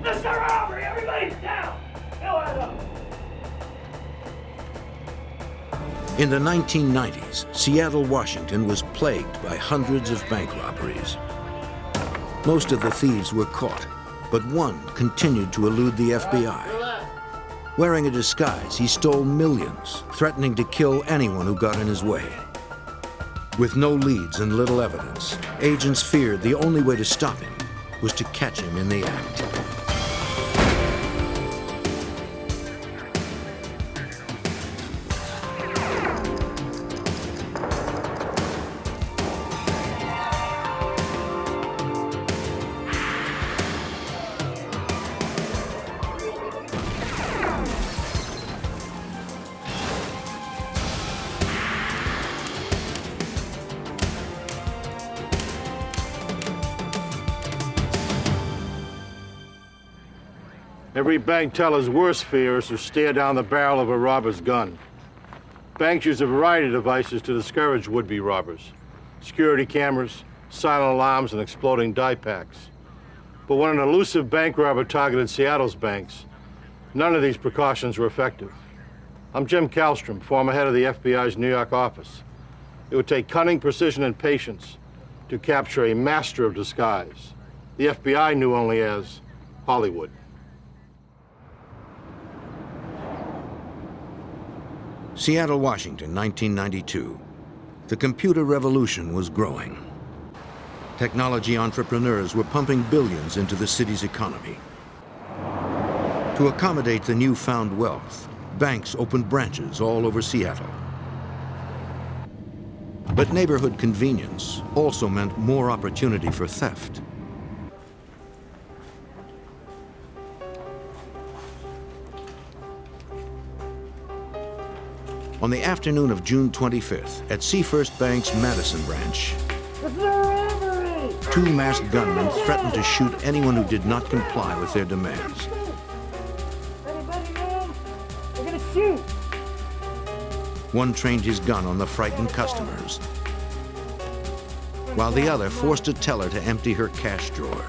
This is a robbery! Everybody down! Go ahead up! In the 1990s, Seattle, Washington was plagued by hundreds of bank robberies. Most of the thieves were caught, but one continued to elude the FBI. Wearing a disguise, he stole millions, threatening to kill anyone who got in his way. With no leads and little evidence, agents feared the only way to stop him was to catch him in the act. Every bank teller's worst fear is to stare down the barrel of a robber's gun. Banks use a variety of devices to discourage would-be robbers. Security cameras, silent alarms, and exploding die packs. But when an elusive bank robber targeted Seattle's banks, none of these precautions were effective. I'm Jim Kallstrom, former head of the FBI's New York office. It would take cunning, precision, and patience to capture a master of disguise the FBI knew only as Hollywood. Seattle, Washington, 1992. The computer revolution was growing. Technology entrepreneurs were pumping billions into the city's economy. To accommodate the newfound wealth, banks opened branches all over Seattle. But neighborhood convenience also meant more opportunity for theft. On the afternoon of June 25th, at Seafirst Bank's Madison branch, two masked gunmen threatened to shoot anyone who did not comply with their demands. We're gonna shoot! One trained his gun on the frightened customers, while the other forced a teller to empty her cash drawer.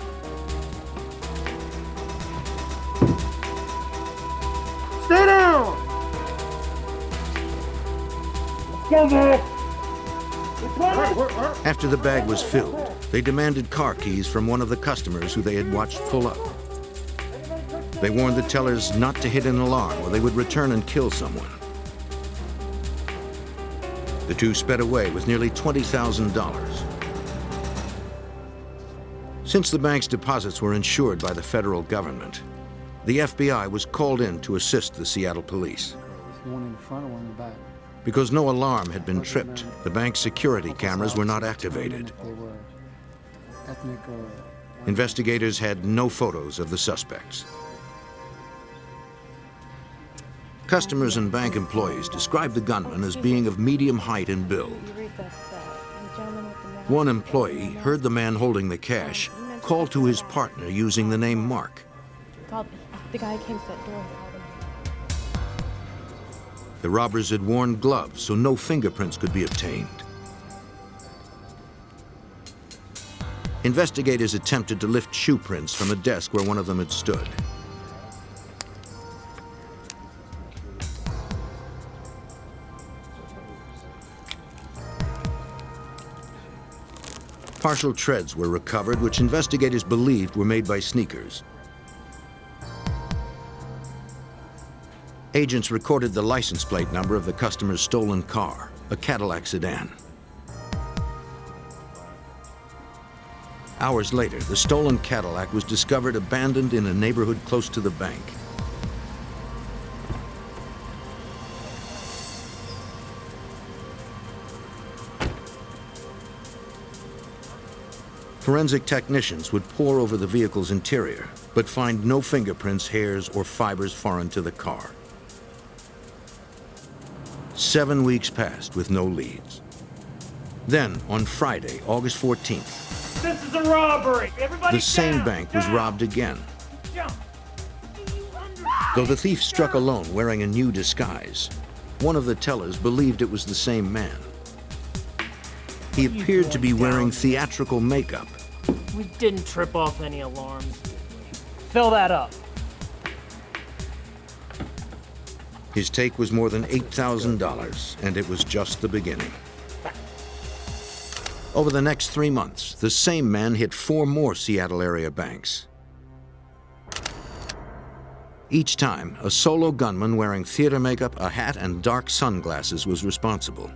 Stay down! After the bag was filled, they demanded car keys from one of the customers who they had watched pull up. They warned the tellers not to hit an alarm or they would return and kill someone. The two sped away with nearly $20,000. Since the bank's deposits were insured by the federal government, the FBI was called in to assist the Seattle police. One in the front and one in the back. Because no alarm had been tripped, the bank's security cameras were not activated. They were ethnic or... Investigators had no photos of the suspects. Customers and bank employees described the gunman as being of medium height and build. One employee heard the man holding the cash call to his partner using the name Mark. The guy came to that door. The robbers had worn gloves, so no fingerprints could be obtained. Investigators attempted to lift shoe prints from a desk where one of them had stood. Partial treads were recovered, which investigators believed were made by sneakers. Agents recorded the license plate number of the customer's stolen car, a Cadillac sedan. Hours later, the stolen Cadillac was discovered abandoned in a neighborhood close to the bank. Forensic technicians would pore over the vehicle's interior, but find no fingerprints, hairs, or fibers foreign to the car. 7 weeks passed with no leads. Then, on Friday, August 14th, This is a robbery! Everybody the same down, bank was down. robbed again. Jump. Though the thief struck alone wearing a new disguise, one of the tellers believed it was the same man. He appeared to be wearing theatrical makeup. We didn't trip off any alarms. Fill that up. His take was more than $8,000, and it was just the beginning. Over the next 3 months, the same man hit 4 more Seattle area banks. Each time, a solo gunman wearing theater makeup, a hat, and dark sunglasses was responsible.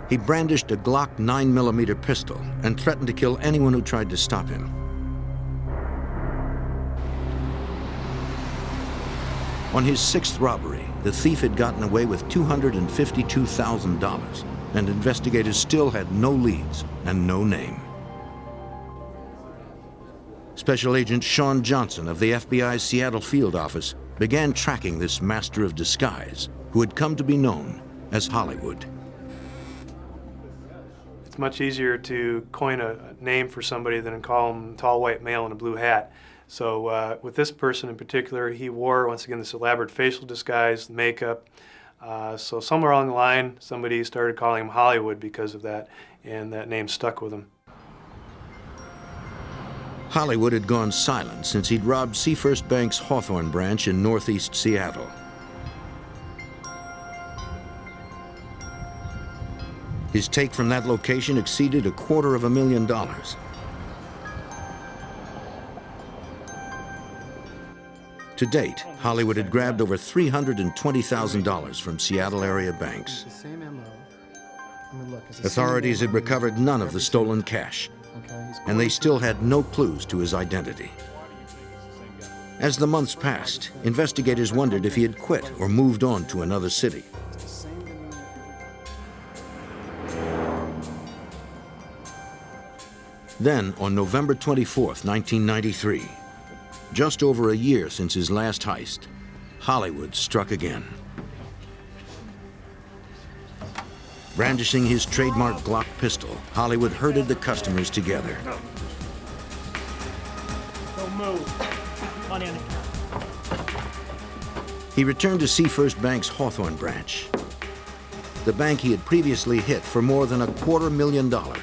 He brandished a Glock 9mm pistol and threatened to kill anyone who tried to stop him. On his 6th robbery, the thief had gotten away with $252,000, and investigators still had no leads and no name. Special Agent Sean Johnson of the FBI's Seattle field office began tracking this master of disguise, who had come to be known as Hollywood. It's much easier to coin a name for somebody than to call him tall white male in a blue hat. So with this person in particular, he wore, once again, this elaborate facial disguise, makeup. So somewhere along the line, somebody started calling him Hollywood because of that, and that name stuck with him. Hollywood had gone silent since he'd robbed Seafirst Bank's Hawthorne branch in northeast Seattle. His take from that location exceeded $250,000. To date, Hollywood had grabbed over $320,000 from Seattle area banks. Authorities had recovered none of the stolen cash, and they still had no clues to his identity. As the months passed, investigators wondered if he had quit or moved on to another city. Then, on November 24th, 1993, just over a year since his last heist, Hollywood struck again. Brandishing his trademark Glock pistol, Hollywood herded the customers together. Don't move. Money on the counter. He returned to Seafirst Bank's Hawthorne branch, the bank he had previously hit for more than $250,000.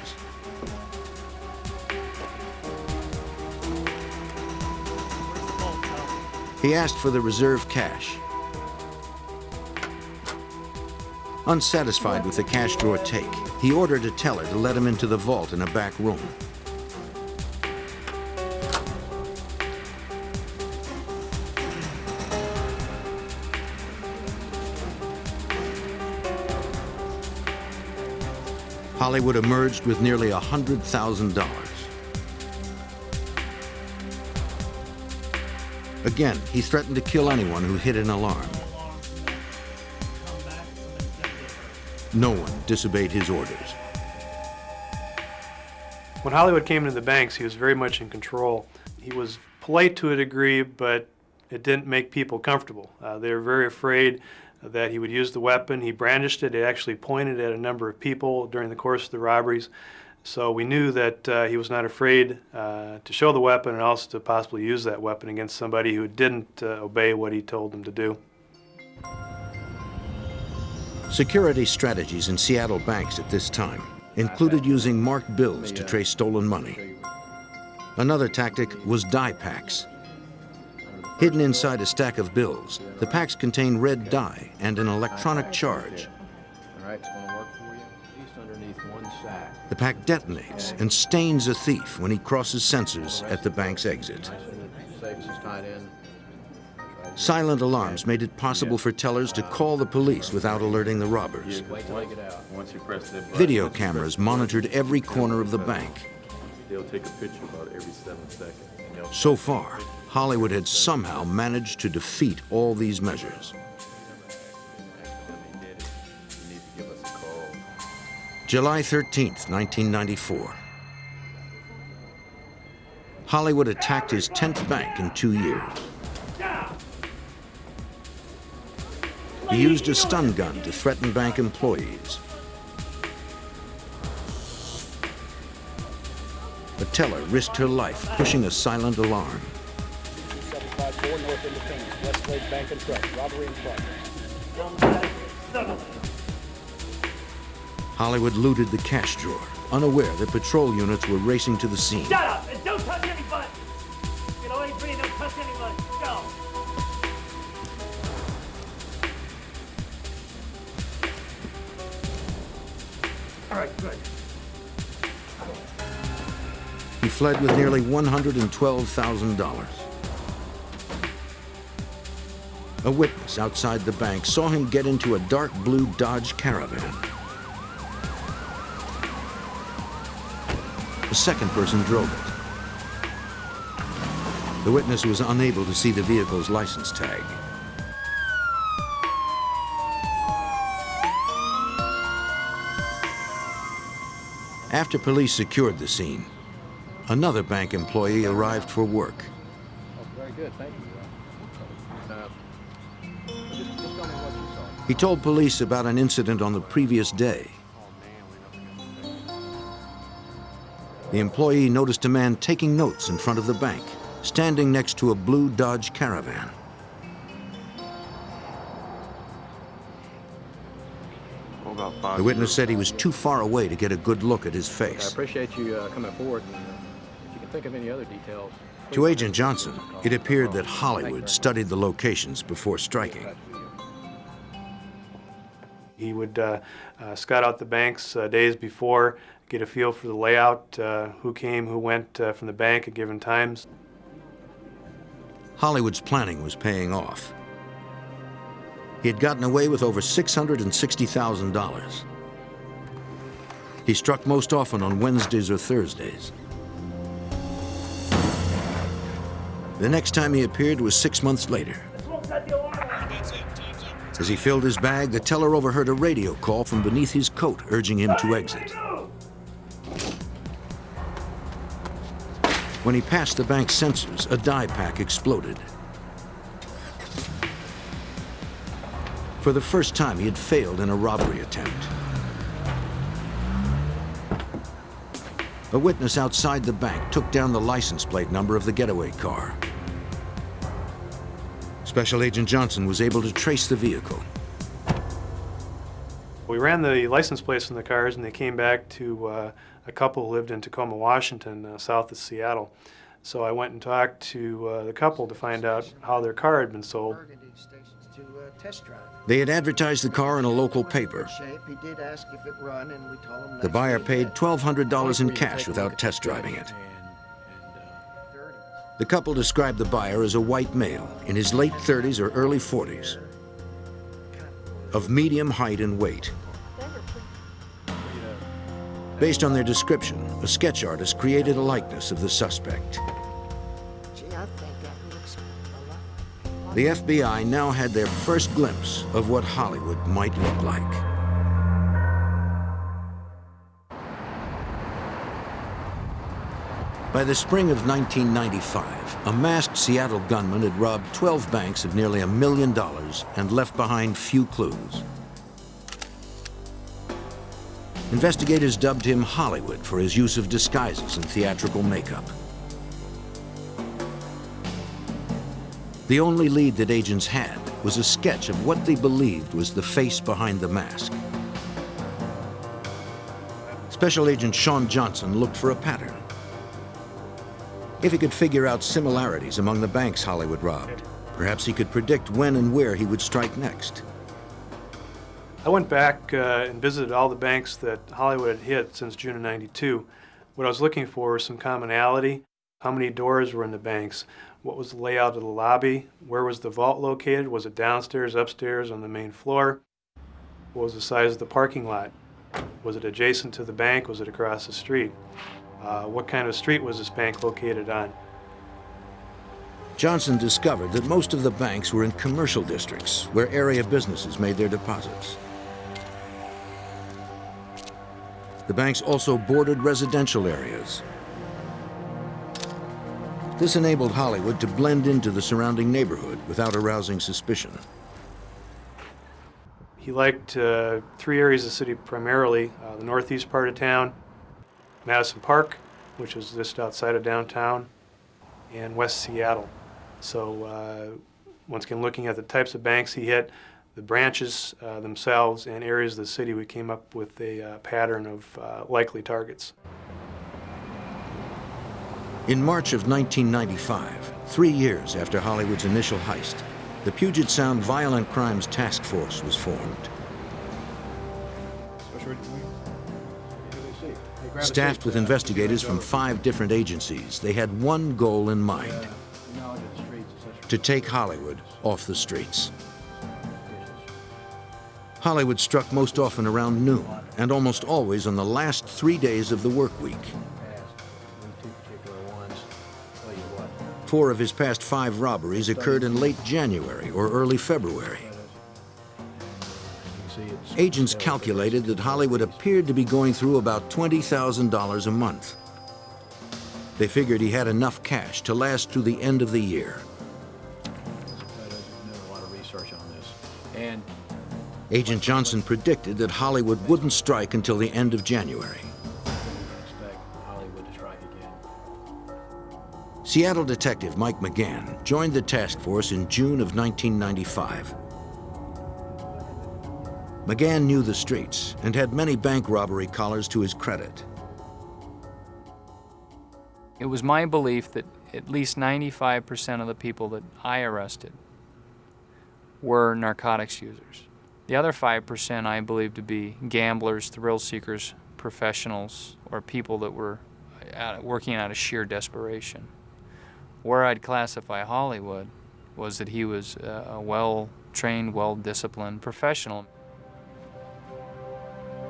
He asked for the reserve cash. Unsatisfied with the cash drawer take, he ordered a teller to let him into the vault in a back room. Hollywood emerged with nearly $100,000. Again, he threatened to kill anyone who hit an alarm. No one disobeyed his orders. When Hollywood came into the banks, he was very much in control. He was polite to a degree, but it didn't make people comfortable. They were very afraid that he would use the weapon. He brandished it. It actually pointed at a number of people during the course of the robberies. So we knew that he was not afraid to show the weapon and also to possibly use that weapon against somebody who didn't obey what he told them to do. Security strategies in Seattle banks at this time included using marked bills to trace stolen money. Another tactic was dye packs. Hidden inside a stack of bills, the packs contain red dye and an electronic charge. The pack detonates and stains a thief when he crosses sensors at the bank's exit. Silent alarms made it possible for tellers to call the police without alerting the robbers. Video cameras monitored every corner of the bank. So far, Hollywood had somehow managed to defeat all these measures. July 13th, 1994. Hollywood attacked his 10th bank in 2 years. He used a stun gun to threaten bank employees. A teller risked her life pushing a silent alarm. 275 North Independence, Westlake Bank and Trust, robbery in progress. Hollywood looted the cash drawer, unaware that patrol units were racing to the scene. Shut up and don't touch any buttons! He fled with nearly $112,000. A witness outside the bank saw him get into a dark blue Dodge Caravan. A second person drove it. The witness was unable to see the vehicle's license tag. After police secured the scene, another bank employee arrived for work. Oh, very good, thank you. Just tell me what you saw. He told police about an incident on the previous day. The employee noticed a man taking notes in front of the bank, standing next to a blue Dodge Caravan. The witness said he was too far away to get a good look at his I face. appreciate you coming forward. And, if you can think of any other details. To Agent Johnson, it appeared that Hollywood studied the locations before striking. He would scout out the banks days before, get a feel for the layout, who came, who went from the bank at given times. Hollywood's planning was paying off. He had gotten away with over $660,000. He struck most often on Wednesdays or Thursdays. The next time he appeared was 6 months later. As he filled his bag, the teller overheard a radio call from beneath his coat urging him to exit. When he passed the bank's sensors, a dye pack exploded. For the first time, he had failed in a robbery attempt. A witness outside the bank took down the license plate number of the getaway car. Special Agent Johnson was able to trace the vehicle. We ran the license plates on the cars, and they came back to a couple who lived in Tacoma, Washington, south of Seattle. So I went and talked to the couple to find out how their car had been sold. They had advertised the car in a local paper. The buyer paid $1,200 in cash without test driving it. The couple described the buyer as a white male in his late 30s or early 40s, of medium height and weight. Based on their description, a sketch artist created a likeness of the suspect. The FBI now had their first glimpse of what Hollywood might look like. By the spring of 1995, a masked Seattle gunman had robbed 12 banks of nearly $1 million and left behind few clues. Investigators dubbed him Hollywood for his use of disguises and theatrical makeup. The only lead that agents had was a sketch of what they believed was the face behind the mask. Special Agent Sean Johnson looked for a pattern. If he could figure out similarities among the banks Hollywood robbed, perhaps he could predict when and where he would strike next. I went back and visited all the banks that Hollywood had hit since June of '92. What I was looking for was some commonality. How many doors were in the banks? What was the layout of the lobby? Where was the vault located? Was it downstairs, upstairs, on the main floor? What was the size of the parking lot? Was it adjacent to the bank? Was it across the street? What kind of street was this bank located on? Johnson discovered that most of the banks were in commercial districts where area businesses made their deposits. The banks also bordered residential areas. This enabled Hollywood to blend into the surrounding neighborhood without arousing suspicion. He liked three areas of the city primarily, the northeast part of town, Madison Park, which was just outside of downtown, and West Seattle. So once again, looking at the types of banks he hit, the branches themselves, and areas of the city, we came up with a pattern of likely targets. In March of 1995, 3 years after Hollywood's initial heist, the Puget Sound Violent Crimes Task Force was formed. Staffed with investigators from 5 different agencies, they had one goal in mind: to take Hollywood off the streets. Hollywood struck most often around noon, and almost always on the last 3 days of the work week. 4 of his past 5 robberies occurred in late January or early February. Agents calculated that Hollywood appeared to be going through about $20,000 a month. They figured he had enough cash to last through the end of the year. Agent Johnson predicted that Hollywood wouldn't strike until the end of January. Seattle detective Mike McGann joined the task force in June of 1995. McGann knew the streets and had many bank robbery collars to his credit. It was my belief that at least 95% of the people that I arrested were narcotics users. The other 5% I believed to be gamblers, thrill seekers, professionals, or people that were working out of sheer desperation. Where I'd classify Hollywood was that he was a well-trained, well-disciplined professional.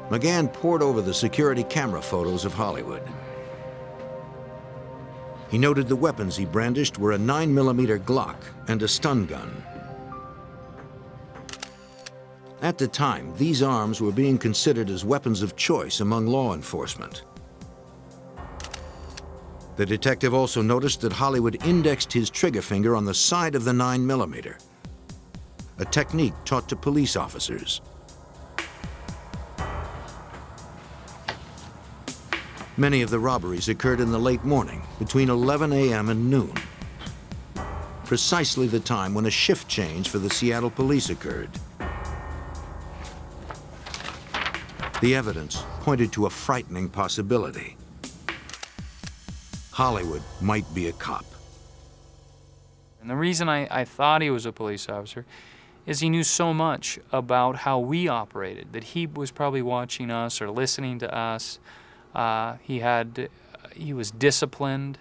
McGann pored over the security camera photos of Hollywood. He noted the weapons he brandished were a 9mm Glock and a stun gun. At the time, these arms were being considered as weapons of choice among law enforcement. The detective also noticed that Hollywood indexed his trigger finger on the side of the 9mm, a technique taught to police officers. Many of the robberies occurred in the late morning, between 11 a.m. and noon, precisely the time when a shift change for the Seattle police occurred. The evidence pointed to a frightening possibility. Hollywood might be a cop. And the reason I thought he was a police officer is he knew so much about how we operated, that he was probably watching us or listening to us. He was disciplined.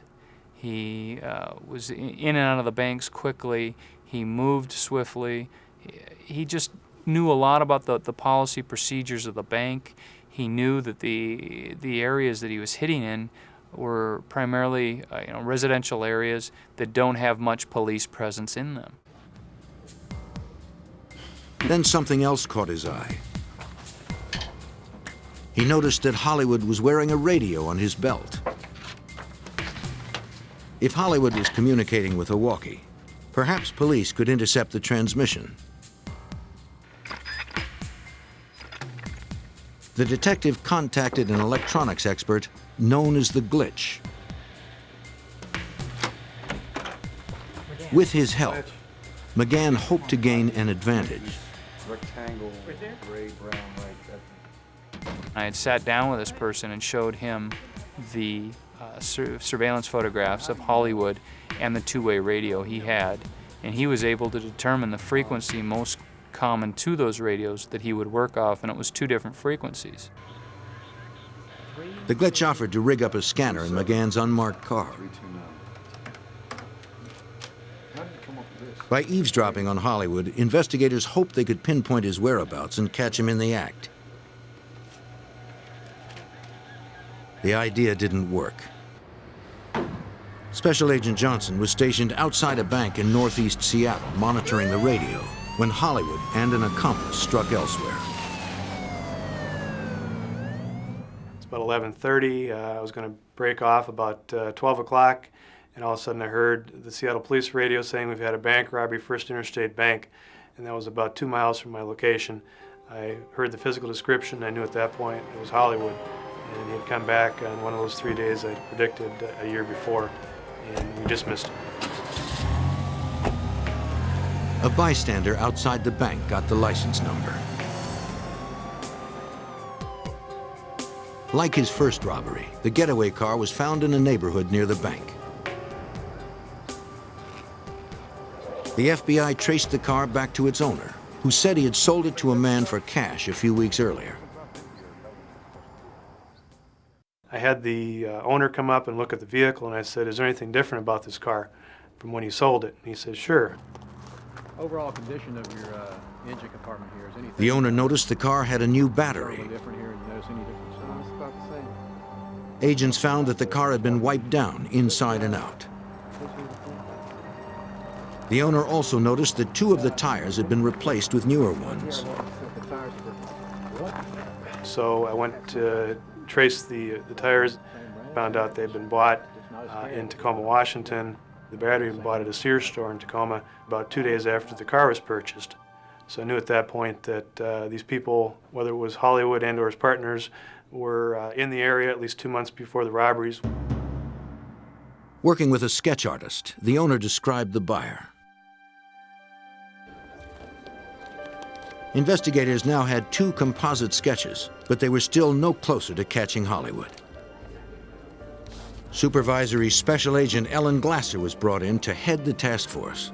He was in and out of the banks quickly. He moved swiftly. He just knew a lot about the policy procedures of the bank. He knew that the areas that he was hitting in were primarily residential areas that don't have much police presence in them. Then something else caught his eye. He noticed that Hollywood was wearing a radio on his belt. If Hollywood was communicating with a walkie, perhaps police could intercept the transmission. The detective contacted an electronics expert known as the Glitch. With his help, McGann hoped to gain an advantage. Rectangle, gray, brown, right. I had sat down with this person and showed him the surveillance photographs of Hollywood and the two-way radio he had, and he was able to determine the frequency most common to those radios that he would work off, and it was 2 different frequencies. The Glitch offered to rig up a scanner in McGann's unmarked car. By eavesdropping on Hollywood, investigators hoped they could pinpoint his whereabouts and catch him in the act. The idea didn't work. Special Agent Johnson was stationed outside a bank in northeast Seattle, monitoring the radio, when Hollywood and an accomplice struck elsewhere. It's about 11:30. I was going to break off about 12 o'clock, and all of a sudden I heard the Seattle Police radio saying we've had a bank robbery, First Interstate Bank, and that was about 2 miles from my location. I heard the physical description. I knew at that point it was Hollywood, and he had come back on one of those 3 days I predicted a year before, and we just missed him. A bystander outside the bank got the license number. Like his first robbery, the getaway car was found in a neighborhood near the bank. The FBI traced the car back to its owner, who said he had sold it to a man for cash a few weeks earlier. I had the owner come up and look at the vehicle, and I said, "Is there anything different about this car from when you sold it?" And he said, "Sure." Overall condition of your engine compartment here, is anything The owner noticed the car had a new battery. different here? You notice any difference? I was about to say. Agents found that the car had been wiped down inside and out. The owner also noticed that 2 of the tires had been replaced with newer ones. So I went to trace the tires, found out they'd been bought in Tacoma, Washington. The battery was bought at a Sears store in Tacoma about 2 days after the car was purchased. So I knew at that point that these people, whether it was Hollywood and or his partners, were in the area at least 2 months before the robberies. Working with a sketch artist, the owner described the buyer. Investigators now had 2 composite sketches, but they were still no closer to catching Hollywood. Supervisory Special Agent Ellen Glasser was brought in to head the task force.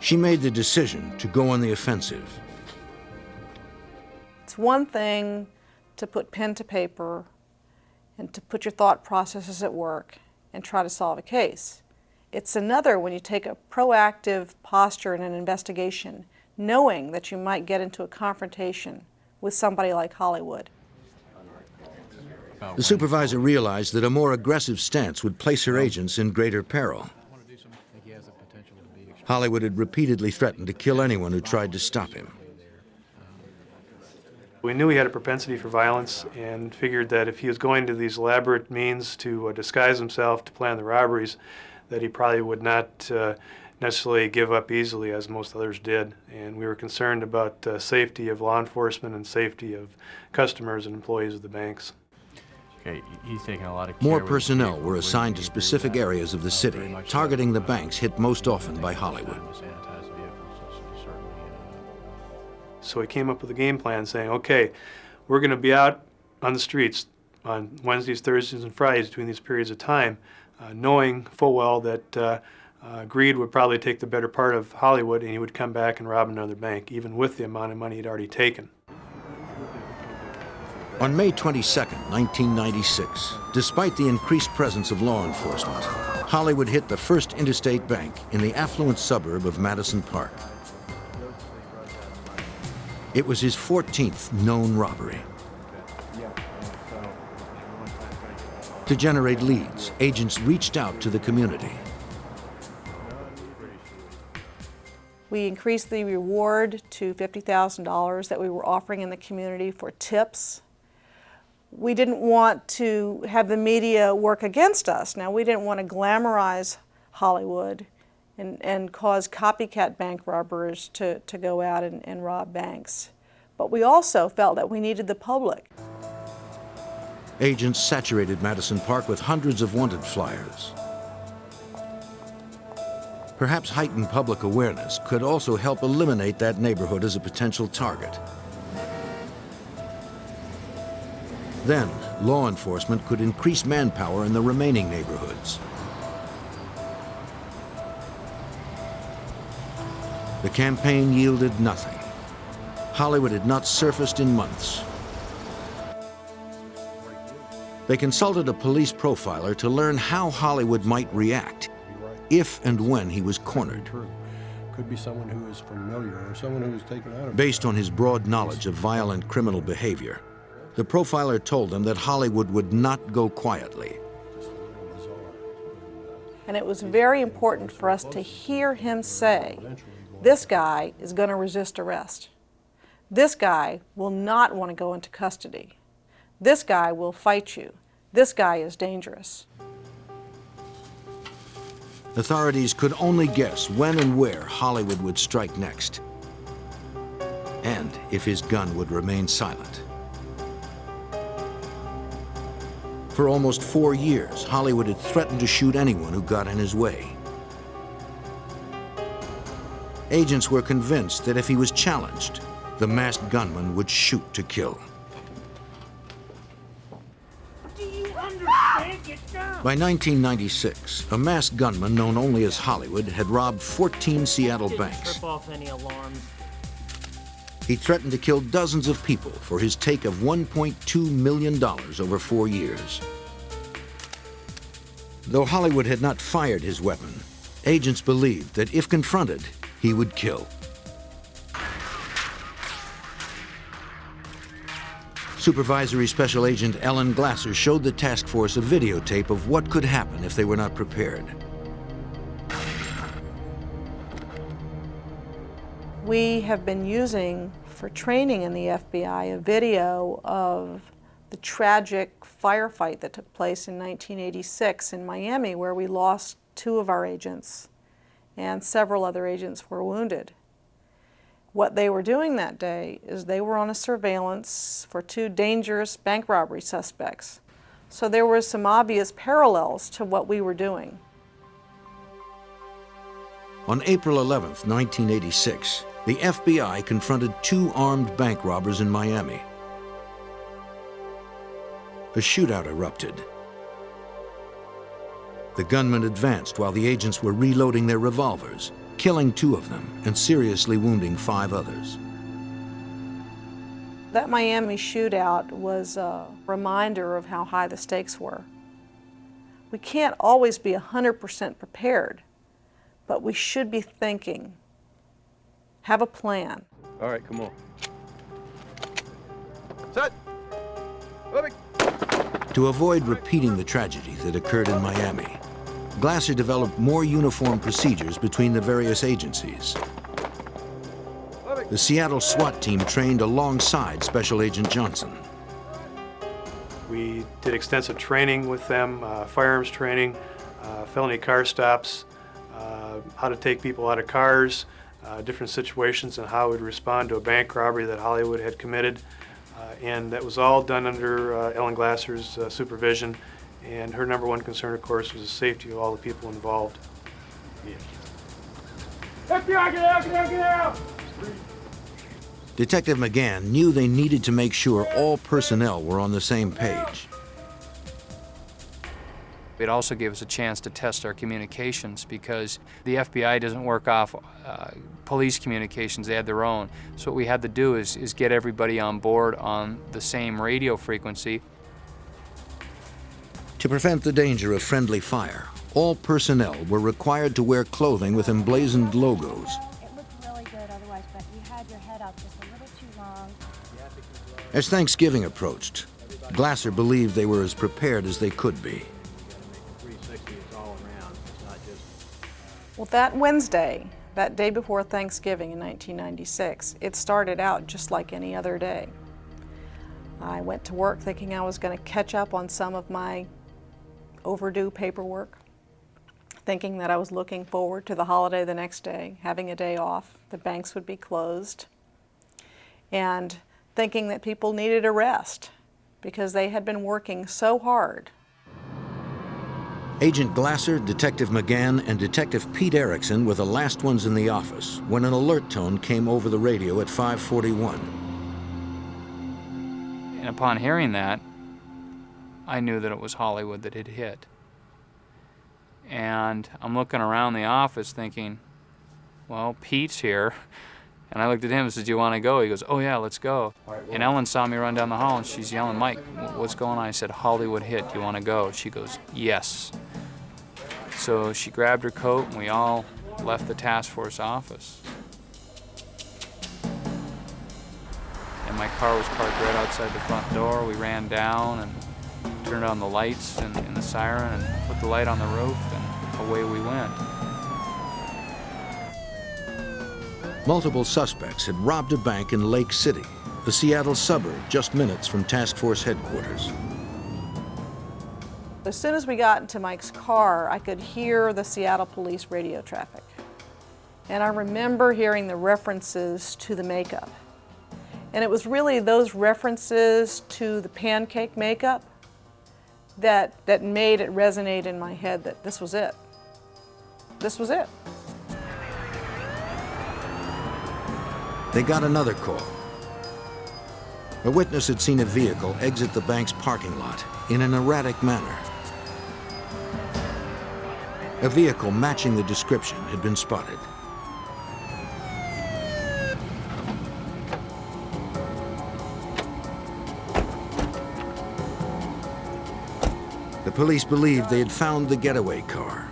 She made the decision to go on the offensive. It's one thing to put pen to paper and to put your thought processes at work and try to solve a case. It's another when you take a proactive posture in an investigation, knowing that you might get into a confrontation with somebody like Hollywood. The supervisor realized that a more aggressive stance would place her agents in greater peril. Hollywood had repeatedly threatened to kill anyone who tried to stop him. We knew he had a propensity for violence and figured that if he was going to these elaborate means to disguise himself to plan the robberies, that he probably would not necessarily give up easily as most others did. And we were concerned about safety of law enforcement and safety of customers and employees of the banks. Okay, he's taking a lot of More personnel were assigned to specific areas of the city, targeting the banks hit most often by Hollywood. So he came up with a game plan saying, okay, we're going to be out on the streets on Wednesdays, Thursdays, and Fridays between these periods of time, knowing full well that greed would probably take the better part of Hollywood and he would come back and rob another bank, even with the amount of money he'd already taken. On May 22, 1996, despite the increased presence of law enforcement, Hollywood hit the First Interstate Bank in the affluent suburb of Madison Park. It was his 14th known robbery. To generate leads, agents reached out to the community. We increased the reward to $50,000 that we were offering in the community for tips. We didn't want to have the media work against us. Now, we didn't want to glamorize Hollywood and cause copycat bank robbers to go out and rob banks. But we also felt that we needed the public. Agents saturated Madison Park with hundreds of wanted flyers. Perhaps heightened public awareness could also help eliminate that neighborhood as a potential target. Then, law enforcement could increase manpower in the remaining neighborhoods. The campaign yielded nothing. Hollywood had not surfaced in months. They consulted a police profiler to learn how Hollywood might react if and when he was cornered. Could be someone who is familiar or someone who was taken out of. Based on his broad knowledge of violent criminal behavior, the profiler told them that Hollywood would not go quietly. And it was very important for us to hear him say, this guy is going to resist arrest. This guy will not want to go into custody. This guy will fight you. This guy is dangerous. Authorities could only guess when and where Hollywood would strike next, and if his gun would remain silent. For almost 4 years, Hollywood had threatened to shoot anyone who got in his way. Agents were convinced that if he was challenged, the masked gunman would shoot to kill. By 1996, a masked gunman known only as Hollywood had robbed 14 Seattle banks. Trip off any alarms. He threatened to kill dozens of people for his take of $1.2 million over 4 years. Though Hollywood had not fired his weapon, agents believed that if confronted, he would kill. Supervisory Special Agent Ellen Glasser showed the task force a videotape of what could happen if they were not prepared. We have been using for training in the FBI a video of the tragic firefight that took place in 1986 in Miami, where we lost 2 of our agents and several other agents were wounded. What they were doing that day is they were on a surveillance for 2 dangerous bank robbery suspects. So there were some obvious parallels to what we were doing. On April 11th, 1986, the FBI confronted 2 armed bank robbers in Miami. A shootout erupted. The gunmen advanced while the agents were reloading their revolvers, killing 2 of them and seriously wounding 5 others. That Miami shootout was a reminder of how high the stakes were. We can't always be 100% prepared, but we should be thinking, have a plan. All right, come on. Set. Moving. To avoid repeating the tragedy that occurred in Miami, Glasser developed more uniform procedures between the various agencies. The Seattle SWAT team trained alongside Special Agent Johnson. We did extensive training with them, firearms training, felony car stops, how to take people out of cars, different situations, and how we'd respond to a bank robbery that Hollywood had committed. And that was all done under Ellen Glasser's supervision. And her #1 concern, of course, was the safety of all the people involved. FBI, get out, get out, get out! Detective McGann knew they needed to make sure all personnel were on the same page. It also gave us a chance to test our communications because the FBI doesn't work off police communications, they had their own. So what we had to do is get everybody on board on the same radio frequency. To prevent the danger of friendly fire, all personnel were required to wear clothing with emblazoned logos. It looked really good otherwise, but you had your head up just a little too long. As Thanksgiving approached, Glasser believed they were as prepared as they could be. Well, that Wednesday, that day before Thanksgiving in 1996, it started out just like any other day. I went to work thinking I was going to catch up on some of my overdue paperwork, thinking that I was looking forward to the holiday the next day, having a day off, the banks would be closed, and thinking that people needed a rest because they had been working so hard. Agent Glasser, Detective McGann, and Detective Pete Erickson were the last ones in the office when an alert tone came over the radio at 5:41. And upon hearing that, I knew that it was Hollywood that had hit. And I'm looking around the office thinking, well, Pete's here. And I looked at him and said, do you want to go? He goes, oh yeah, let's go. And Ellen saw me run down the hall and she's yelling, Mike, what's going on? I said, Hollywood hit, do you want to go? She goes, yes. So she grabbed her coat and we all left the task force office. And my car was parked right outside the front door. We ran down and turned on the lights and the siren and put the light on the roof and away we went. Multiple suspects had robbed a bank in Lake City, a Seattle suburb just minutes from task force headquarters. As soon as we got into Mike's car, I could hear the Seattle police radio traffic. And I remember hearing the references to the makeup. And it was really those references to the pancake makeup that made it resonate in my head that this was it. This was it. They got another call. A witness had seen a vehicle exit the bank's parking lot in an erratic manner. A vehicle matching the description had been spotted. Police believed they had found the getaway car.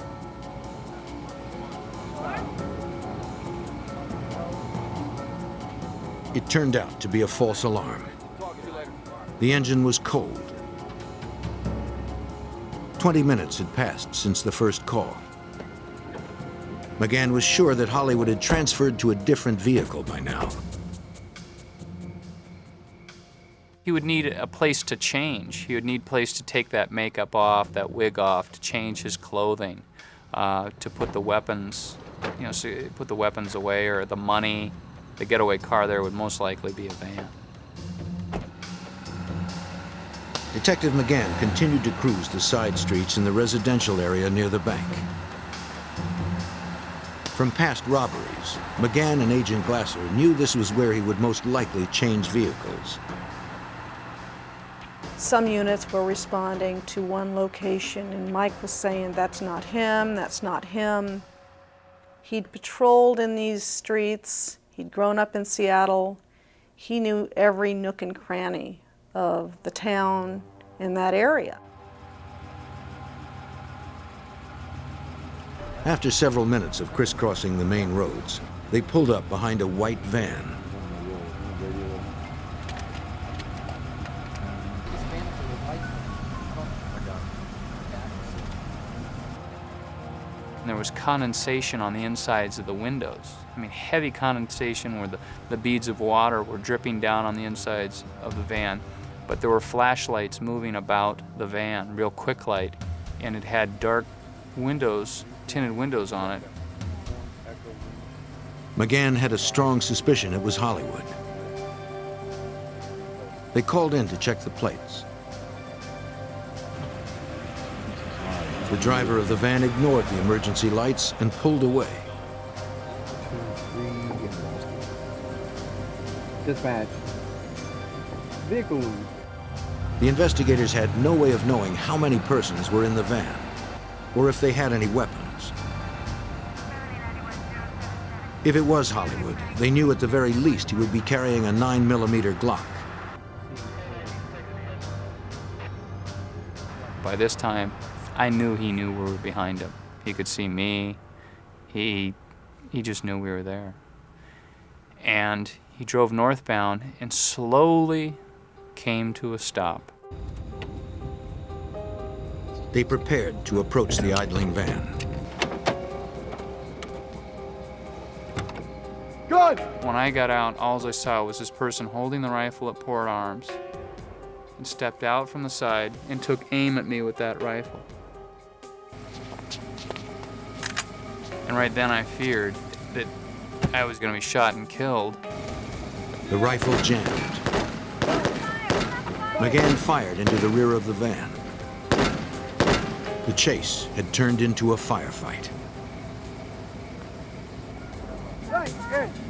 It turned out to be a false alarm. The engine was cold. 20 minutes had passed since the first call. McGann was sure that Hollywood had transferred to a different vehicle by now. He would need a place to change. He would need a place to take that makeup off, that wig off, to change his clothing, to put the weapons, put the weapons away, or the money. The getaway car there would most likely be a van. Detective McGann continued to cruise the side streets in the residential area near the bank. From past robberies, McGann and Agent Glasser knew this was where he would most likely change vehicles. Some units were responding to one location, and Mike was saying, that's not him, that's not him. He'd patrolled in these streets. He'd grown up in Seattle. He knew every nook and cranny of the town in that area. After several minutes of crisscrossing the main roads, they pulled up behind a white van. And there was condensation on the insides of the windows. I mean, heavy condensation where the beads of water were dripping down on the insides of the van. But there were flashlights moving about the van, real quick light, and it had dark windows, tinted windows on it. McGann had a strong suspicion it was Hollywood. They called in to check the plates. The driver of the van ignored the emergency lights and pulled away. Dispatch. Vehicle. The investigators had no way of knowing how many persons were in the van, or if they had any weapons. If it was Hollywood, they knew at the very least he would be carrying a 9mm Glock. By this time, I knew he knew we were behind him. He could see me. He just knew we were there. And he drove northbound and slowly came to a stop. They prepared to approach the idling van. Good! When I got out, all I saw was this person holding the rifle at port arms and stepped out from the side and took aim at me with that rifle. And right then I feared that I was going to be shot and killed. The rifle jammed. McGann fired into the rear of the van. The chase had turned into a firefight.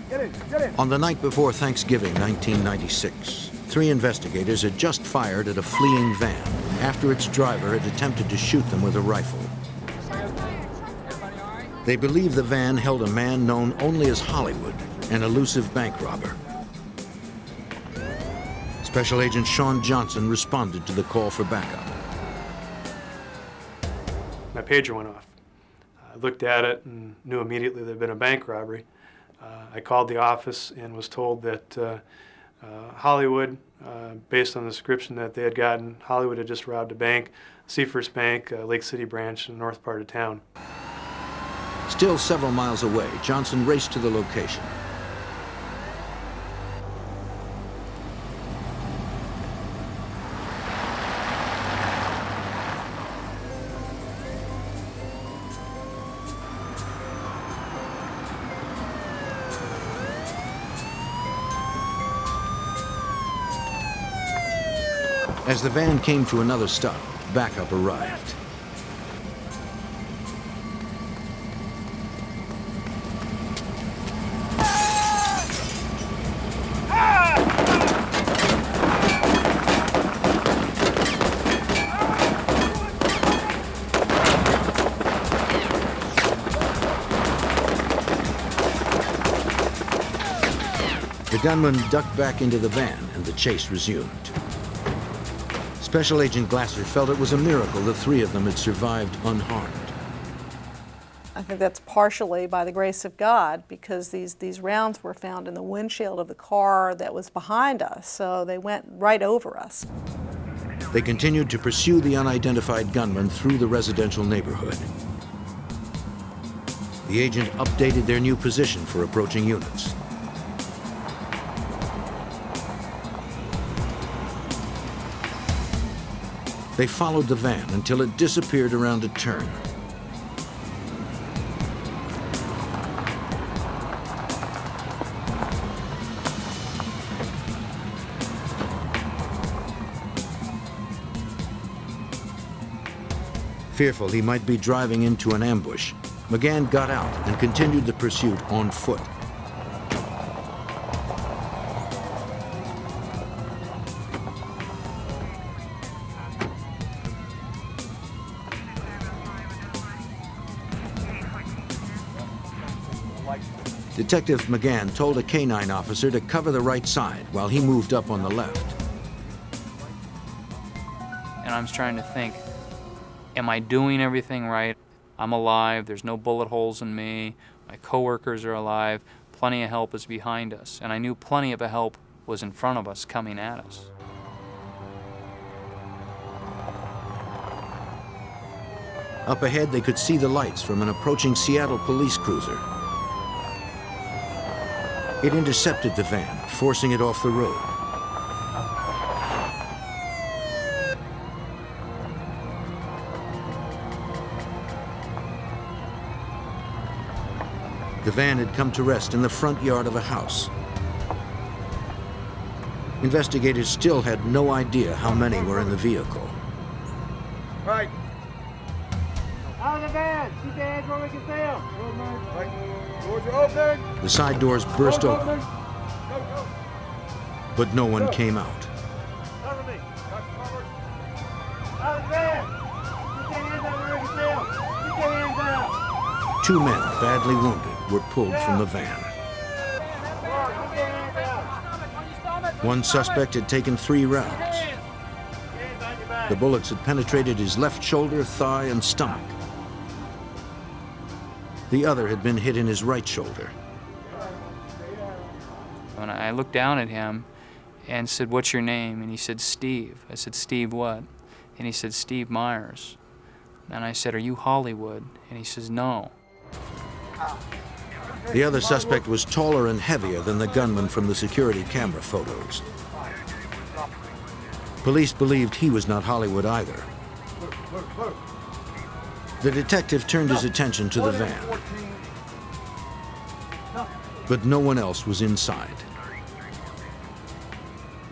Get in. On the night before Thanksgiving 1996, 3 investigators had just fired at a fleeing van after its driver had attempted to shoot them with a rifle. They believe the van held a man known only as Hollywood, an elusive bank robber. Special Agent Sean Johnson responded to the call for backup. My pager went off. I looked at it and knew immediately there had been a bank robbery. I called the office and was told that Hollywood, based on the description that they had gotten, Hollywood had just robbed a bank, Seafirst Bank, Lake City branch in the north part of town. Still several miles away, Johnson raced to the location. As the van came to another stop, backup arrived. The gunman ducked back into the van and the chase resumed. Special Agent Glasser felt it was a miracle the three of them had survived unharmed. I think that's partially by the grace of God, because these rounds were found in the windshield of the car that was behind us, so they went right over us. They continued to pursue the unidentified gunman through the residential neighborhood. The agent updated their new position for approaching units. They followed the van until it disappeared around a turn. Fearful he might be driving into an ambush, McGann got out and continued the pursuit on foot. Detective McGann told a canine officer to cover the right side while he moved up on the left. And I'm trying to think, am I doing everything right? I'm alive, there's no bullet holes in me, my coworkers are alive, plenty of help is behind us. And I knew plenty of help was in front of us, coming at us. Up ahead, they could see the lights from an approaching Seattle police cruiser. It intercepted the van, forcing it off the road. The van had come to rest in the front yard of a house. Investigators still had no idea how many were in the vehicle. Right. Out of the van. Keep your hands where we can see them. Right. Doors are open. The side doors burst open, Go, go. but no one came out. Cover me. Out of the van. Keep your hands out where we can see them. Keep your hands out. 2 men, badly wounded, were pulled from the van. One suspect had taken 3 rounds. The bullets had penetrated his left shoulder, thigh, and stomach. The other had been hit in his right shoulder. When I looked down at him and said, "What's your name?" And he said, "Steve." I said, "Steve what?" And he said, "Steve Myers." And I said, "Are you Hollywood?" And he says, "No." The other suspect was taller and heavier than the gunman from the security camera photos. Police believed he was not Hollywood either. The detective turned his attention to the van, but no one else was inside.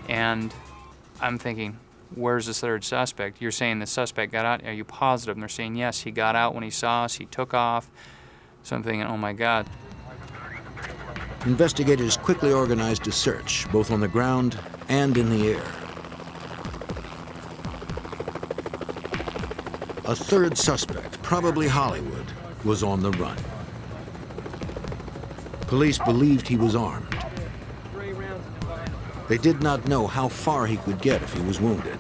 And I'm thinking, where's the third suspect? You're saying the suspect got out. Are you positive? And they're saying, yes, he got out when he saw us. He took off. So I'm thinking, oh my God. Investigators quickly organized a search, both on the ground and in the air. A third suspect, probably Hollywood, was on the run. Police believed he was armed. They did not know how far he could get if he was wounded.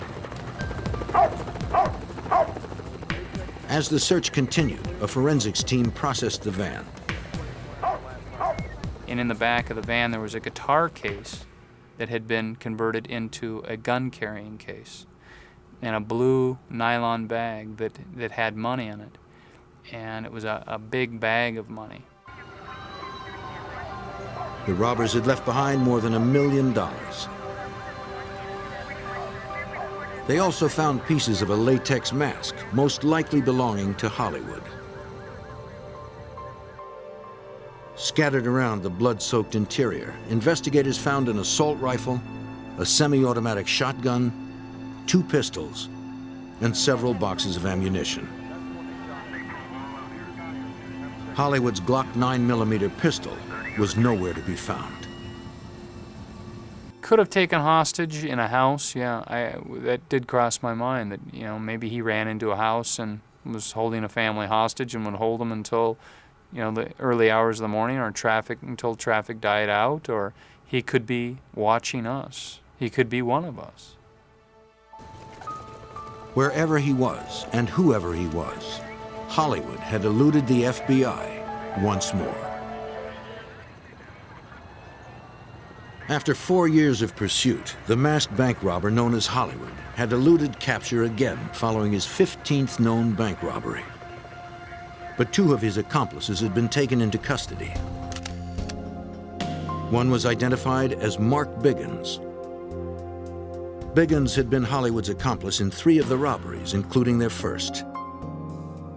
As the search continued, a forensics team processed the van. And in the back of the van, there was a guitar case that had been converted into a gun-carrying case, and a blue nylon bag that had money in it. And it was a big bag of money. The robbers had left behind more than $1 million. They also found pieces of a latex mask, most likely belonging to Hollywood. Scattered around the blood-soaked interior, investigators found an assault rifle, a semi-automatic shotgun, 2 pistols, and several boxes of ammunition. Hollywood's Glock 9mm pistol was nowhere to be found. Could have taken hostage in a house, yeah. That did cross my mind that, you know, maybe he ran into a house and was holding a family hostage and would hold them until, you know, the early hours of the morning, or until traffic died out, or he could be watching us. He could be one of us. Wherever he was and whoever he was, Hollywood had eluded the FBI once more. After 4 years of pursuit, the masked bank robber known as Hollywood had eluded capture again following his 15th known bank robbery. But 2 of his accomplices had been taken into custody. One was identified as Mark Biggins. Biggins had been Hollywood's accomplice in 3 of the robberies, including their first.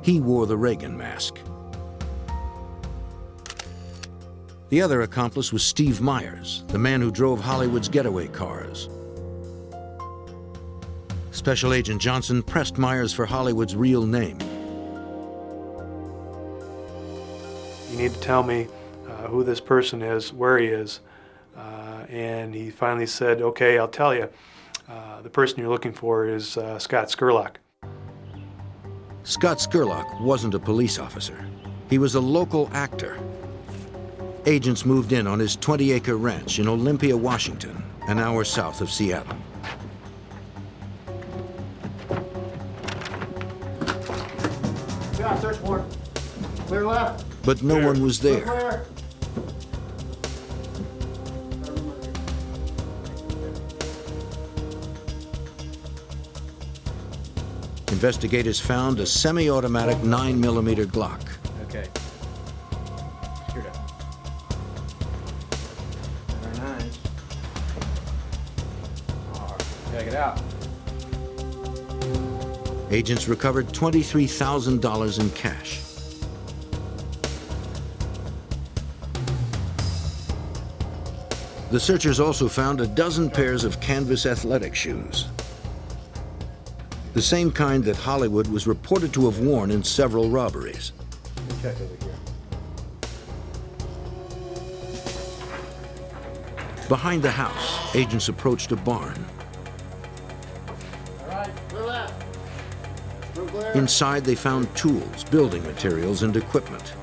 He wore the Reagan mask. The other accomplice was Steve Myers, the man who drove Hollywood's getaway cars. Special Agent Johnson pressed Myers for Hollywood's real name. You need to tell me who this person is, where he is. And he finally said, okay, I'll tell you. The person you're looking for is Scott Skurlock. Scott Skurlock wasn't a police officer. He was a local actor. Agents moved in on his 20-acre ranch in Olympia, Washington, an hour south of Seattle. Yeah, search warrant. Clear left. But no one was there. Clear. Investigators found a semi-automatic 9mm Glock. Okay. Secured up. And our 9s. Take it out. Agents recovered $23,000 in cash. The searchers also found a dozen pairs of canvas athletic shoes, the same kind that Hollywood was reported to have worn in several robberies. Let me check over here. Behind the house, agents approached a barn. All right, clear left. Through clear. Inside, they found tools, building materials, and equipment.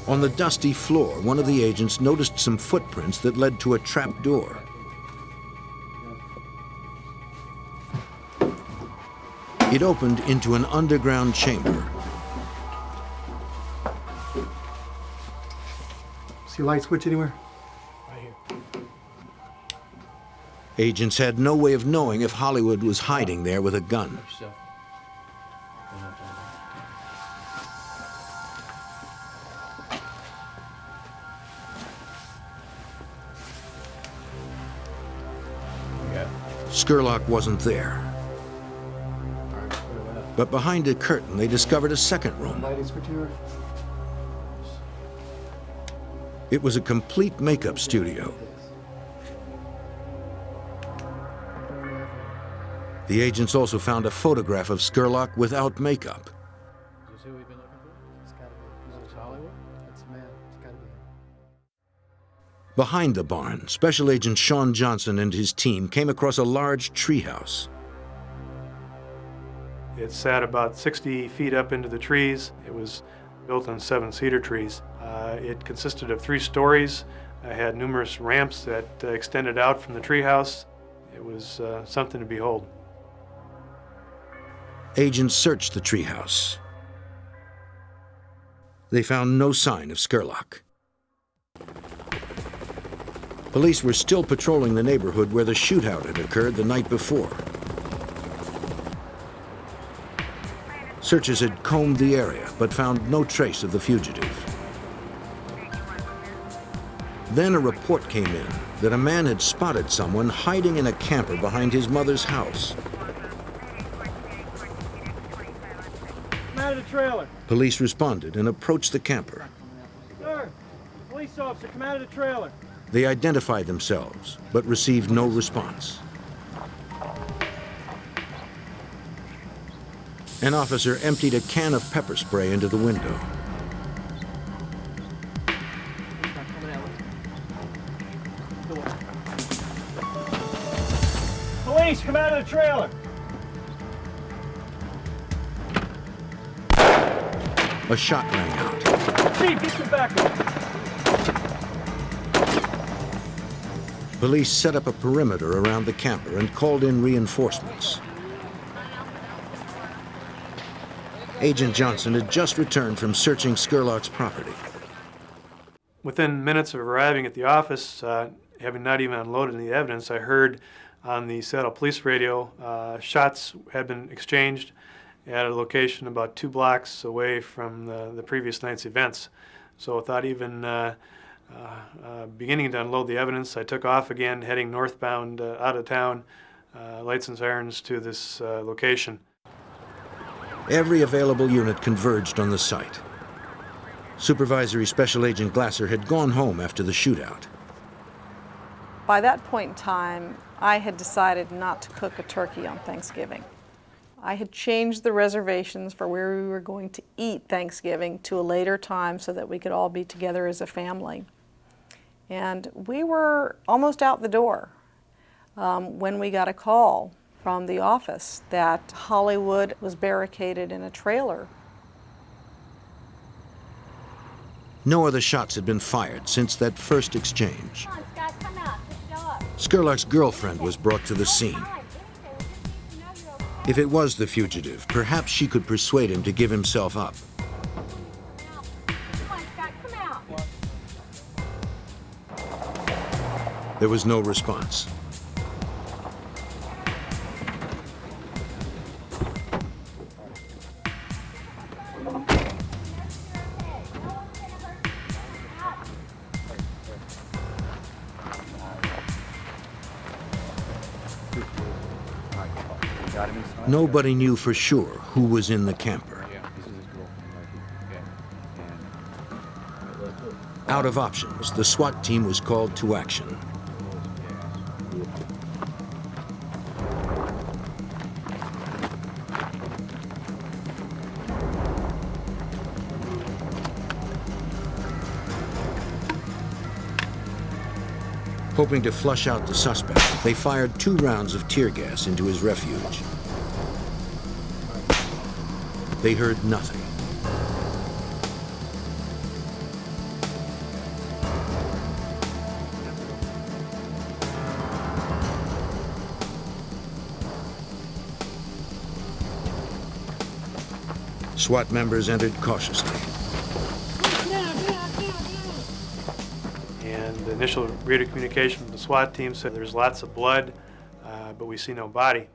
On the dusty floor, one of the agents noticed some footprints that led to a trap door. It opened into an underground chamber. See a light switch anywhere? Right here. Agents had no way of knowing if Hollywood was hiding there with a gun. So. Skurlock wasn't there. But behind a curtain, they discovered a second room. Lighting switch anywhere? It was a complete makeup studio. The agents also found a photograph of Skurlock without makeup. Is this who we've been looking for? It's gotta be. Is this Hollywood? That's the man. It's gotta be him. Behind the barn, Special Agent Sean Johnson and his team came across a large treehouse. It sat about 60 feet up into the trees. It was built on 7 cedar trees. It consisted of 3 stories. It had numerous ramps that extended out from the treehouse. It was something to behold. Agents searched the treehouse. They found no sign of Skurlock. Police were still patrolling the neighborhood where the shootout had occurred the night before. Searchers had combed the area, but found no trace of the fugitive. Then a report came in that a man had spotted someone hiding in a camper behind his mother's house. Come out of the trailer. Police responded and approached the camper. Sir, police officer, come out of the trailer. They identified themselves, but received no response. An officer emptied a can of pepper spray into the window. Police, come out of the trailer. A shot rang out. Chief, get your back up. Police set up a perimeter around the camper and called in reinforcements. Agent Johnson had just returned from searching Scurlock's property. Within minutes of arriving at the office, having not even unloaded any evidence, I heard on the Seattle police radio shots had been exchanged at a location about 2 blocks away from the previous night's events. So without even beginning to unload the evidence, I took off again, heading northbound out of town, lights and sirens to this location. Every available unit converged on the site. Supervisory Special Agent Glasser had gone home after the shootout. By that point in time, I had decided not to cook a turkey on Thanksgiving. I had changed the reservations for where we were going to eat Thanksgiving to a later time so that we could all be together as a family. And we were almost out the door when we got a call from the office that Hollywood was barricaded in a trailer. No other shots had been fired since that first exchange. Come on, Scott, come out. Good job. Scurlock's girlfriend was brought to the scene. If it was the fugitive, perhaps she could persuade him to give himself up. Come on, Scott, come out. There was no response. Nobody knew for sure who was in the camper. Out of options, the SWAT team was called to action. Hoping to flush out the suspect, they fired 2 rounds of tear gas into his refuge. They heard nothing. SWAT members entered cautiously. And the initial radio communication from the SWAT team said there's lots of blood, but we see no body.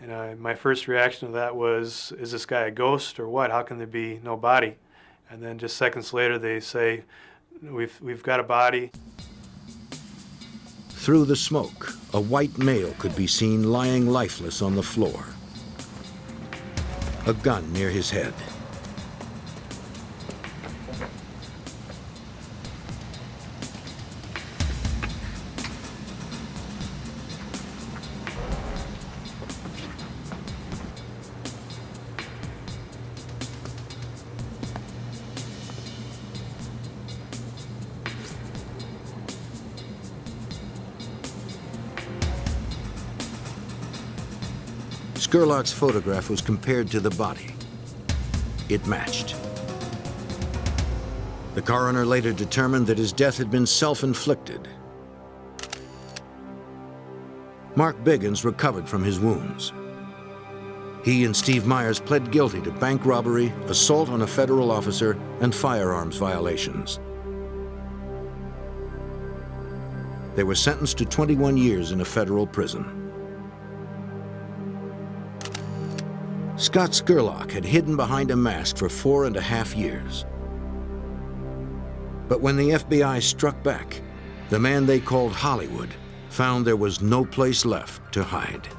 And my first reaction to that was, is this guy a ghost or what? How can there be no body? And then just seconds later they say, we've got a body. Through the smoke, a white male could be seen lying lifeless on the floor. A gun near his head. Scurlock's photograph was compared to the body. It matched. The coroner later determined that his death had been self-inflicted. Mark Biggins recovered from his wounds. He and Steve Myers pled guilty to bank robbery, assault on a federal officer, and firearms violations. They were sentenced to 21 years in a federal prison. Scott Scurlock had hidden behind a mask for 4.5 years. But when the FBI struck back, the man they called Hollywood found there was no place left to hide.